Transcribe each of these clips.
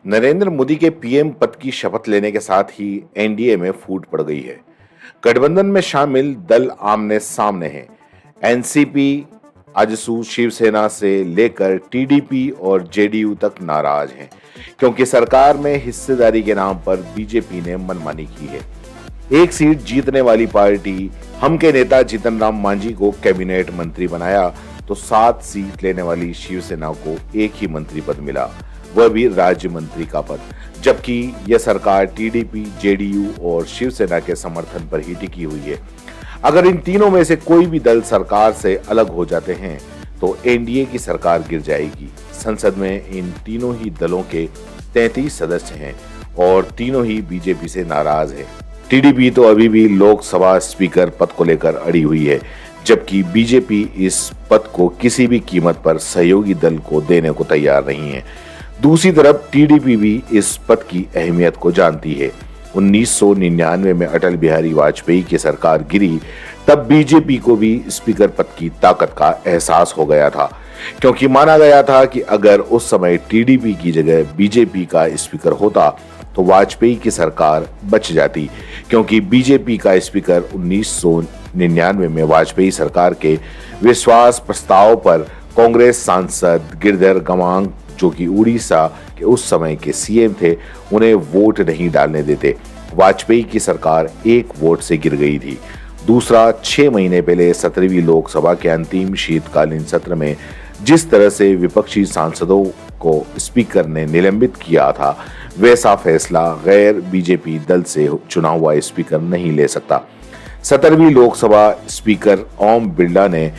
नरेंद्र मोदी के पीएम पद की शपथ लेने के साथ ही एनडीए में फूट पड़ गई है। गठबंधन में शामिल दल आमने सामने हैं। एनसीपी, आजसू, शिवसेना से लेकर टीडीपी और जेडीयू तक नाराज हैं, क्योंकि सरकार में हिस्सेदारी के नाम पर बीजेपी ने मनमानी की है। एक सीट जीतने वाली पार्टी हम के नेता जीतन राम मांझी को कैबिनेट मंत्री बनाया, तो 7 सीट लेने वाली शिवसेना को एक ही मंत्री पद मिला, वह भी राज्य मंत्री का पद। जबकि यह सरकार टीडीपी, जेडीयू और शिवसेना के समर्थन पर ही टिकी हुई है। अगर इन तीनों में से कोई भी दल सरकार से अलग हो जाते हैं तो एनडीए की सरकार गिर जाएगी। संसद में इन तीनों ही दलों के 33 सदस्य हैं और तीनों ही बीजेपी से नाराज है। टीडीपी तो अभी भी लोकसभा स्पीकर पद को लेकर अड़ी हुई है, जबकि बीजेपी इस पद को किसी भी कीमत पर सहयोगी दल को देने को तैयार नहीं है। दूसरी तरफ टीडीपी भी इस पद की अहमियत को जानती है। 1999 में अटल बिहारी वाजपेयी की सरकार गिरी, तब बीजेपी को भी स्पीकर पद की ताकत का एहसास हो गया था, क्योंकि माना गया था कि अगर उस समय टीडीपी की जगह बीजेपी का स्पीकर होता तो वाजपेयी की सरकार बच जाती, क्योंकि बीजेपी का स्पीकर 1999 में वाजपेयी सरकार के विश्वास प्रस्ताव पर कांग्रेस सांसद गिरधर गमांग, जो कि उड़ीसा के उस समय के सीएम थे, उन्हें वोट नहीं डालने देते। वाजपेयी की सरकार 1 वोट से गिर गई थी। दूसरा, 6 महीने पहले 17वीं लोकसभा के अंतिम शीतकालीन सत्र में जिस तरह से विपक्षी सांसदों को स्पीकर ने निलंबित किया था, वैसा फैसला गैर बीजेपी दल से चुना हुआ स्पीकर नहीं ले सकता। 17वीं लोकसभा स्पीकर ओम बिरला ने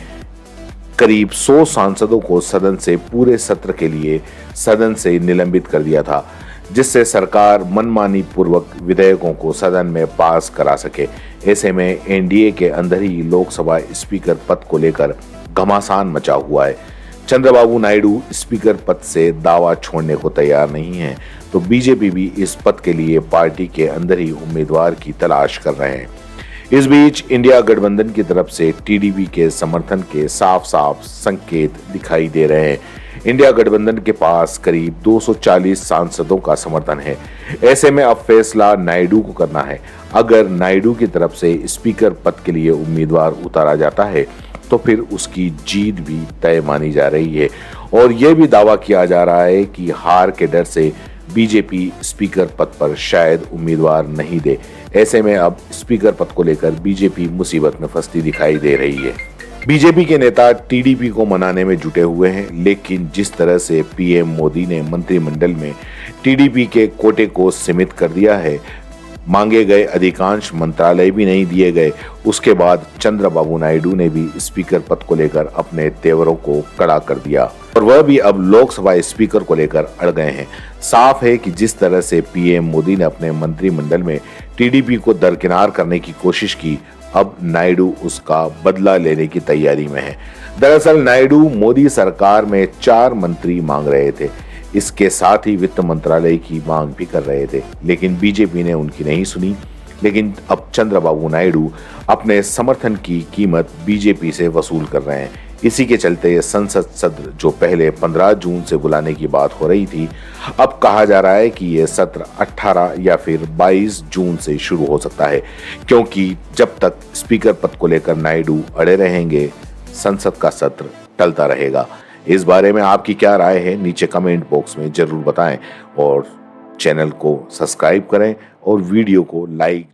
करीब 100 सांसदों को सदन से पूरे सत्र के लिए सदन से निलंबित कर दिया था, जिससे सरकार मनमानी पूर्वक विधेयकों को सदन में पास करा सके। ऐसे में एनडीए के अंदर ही लोकसभा स्पीकर पद को लेकर घमासान मचा हुआ है। चंद्रबाबू नायडू स्पीकर पद से दावा छोड़ने को तैयार नहीं है, तो बीजेपी भी इस पद के लिए पार्टी के अंदर ही उम्मीदवार की तलाश कर रहे हैं। इस बीच इंडिया गठबंधन की तरफ से टीडीपी के समर्थन के साफ साफ संकेत दिखाई दे रहे हैं। इंडिया गठबंधन के पास करीब 240 सांसदों का समर्थन है। ऐसे में अब फैसला नायडू को करना है। अगर नायडू की तरफ से स्पीकर पद के लिए उम्मीदवार उतारा जाता है तो फिर उसकी जीत भी तय मानी जा रही है, और यह भी दावा किया जा रहा है कि हार के डर से बीजेपी स्पीकर पद पर शायद उम्मीदवार नहीं दे। ऐसे में अब स्पीकर पद को लेकर बीजेपी मुसीबत में फंसती दिखाई दे रही है। बीजेपी के नेता टीडीपी को मनाने में जुटे हुए हैं, लेकिन जिस तरह से पीएम मोदी ने मंत्रिमंडल में टीडीपी के कोटे को सीमित कर दिया है, मांगे गए अधिकांश मंत्रालय भी नहीं दिए गए, उसके बाद चंद्रबाबू नायडू ने भी स्पीकर पद को लेकर अपने तेवरों को कड़ा कर दिया, और वह भी अब लोकसभा स्पीकर को लेकर अड़ गए हैं। साफ है कि जिस तरह से पीएम मोदी ने अपने मंत्रिमंडल में टीडीपी को दरकिनार करने की कोशिश की, अब नायडू उसका बदला लेने की तैयारी में है। दरअसल नायडू मोदी सरकार में 4 मंत्री मांग रहे थे, इसके साथ ही वित्त मंत्रालय की मांग भी कर रहे थे, लेकिन बीजेपी ने उनकी नहीं सुनी। लेकिन अब चंद्रबाबू नायडू अपने समर्थन की कीमत बीजेपी से वसूल कर रहे हैं। इसी के चलते संसद सत्र, जो पहले 15 जून से बुलाने की बात हो रही थी, अब कहा जा रहा है कि यह सत्र 18 या फिर 22 जून से शुरू हो सकता है, क्योंकि जब तक स्पीकर पद को लेकर नायडू अड़े रहेंगे, संसद का सत्र टलता रहेगा। इस बारे में आपकी क्या राय है, नीचे कमेंट बॉक्स में जरूर बताएं, और चैनल को सब्सक्राइब करें और वीडियो को लाइक